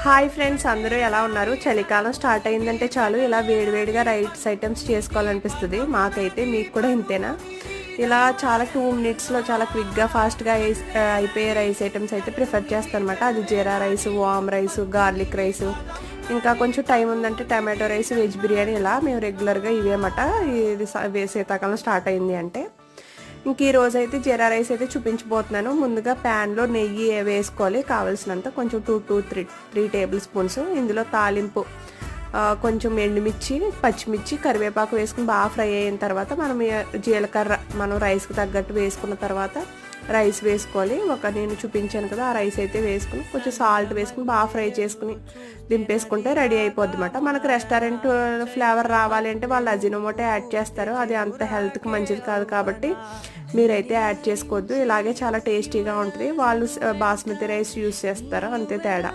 Hi friends, అందరూ ఎలా ఉన్నారు? చలికాలం స్టార్ట్ అయిందంటే చాలు ఇలా వేడివేడిగా రైస్ ఐటమ్స్ చేసుకోవాలనిపిస్తుంది. మాకైతే మీకు కూడా ఇంతేనా? ఇలా చాలా 2 మినిట్స్లో చాలా క్విక్గా ఫాస్ట్గా అయిపోయే రైస్ ఐటమ్స్ అయితే ప్రిఫర్ చేస్తాను అనమాట. అది జీరా రైస్, వామ్ రైస్, గార్లిక్ రైస్, ఇంకా కొంచెం టైం ఉందంటే టమాటో రైస్, వెజ్ బిర్యానీ, ఇలా మేము రెగ్యులర్గా ఇవేమాట. ఇది శీతాకాలం స్టార్ట్ అయింది అంటే ఇంక ఈ రోజు అయితే జీరా రైస్ అయితే చూపించబోతున్నాను. ముందుగా ప్యాన్లో నెయ్యి వేసుకోవాలి కావాల్సినంత, కొంచెం 2 to 3 టేబుల్ స్పూన్స్. ఇందులో తాలింపు కొంచెం ఎండుమిర్చి, పచ్చిమిర్చి, కరివేపాకు వేసుకుని బాగా ఫ్రై అయిన తర్వాత మనం జీలకర్ర మనం రైస్కి తగ్గట్టు వేసుకున్న తర్వాత రైస్ వేసుకోవాలి. నేను చూపించాను కదా, ఆ రైస్ అయితే వేసుకుని కొంచెం సాల్ట్ వేసుకుని బాగా ఫ్రై చేసుకుని దింపేసుకుంటే రెడీ అయిపోద్ది అన్నమాట. మనకు రెస్టారెంట్ ఫ్లేవర్ రావాలి అంటే వాళ్ళు అజినోమోటో యాడ్ చేస్తారు. అది అంత హెల్త్కి మంచిది కాదు కాబట్టి మీరైతే యాడ్ చేసుకోవద్దు. ఇలాగే చాలా టేస్టీగా ఉంటుంది. వాళ్ళు బాస్మతి రైస్ యూస్ చేస్తారు, అంతే తేడా.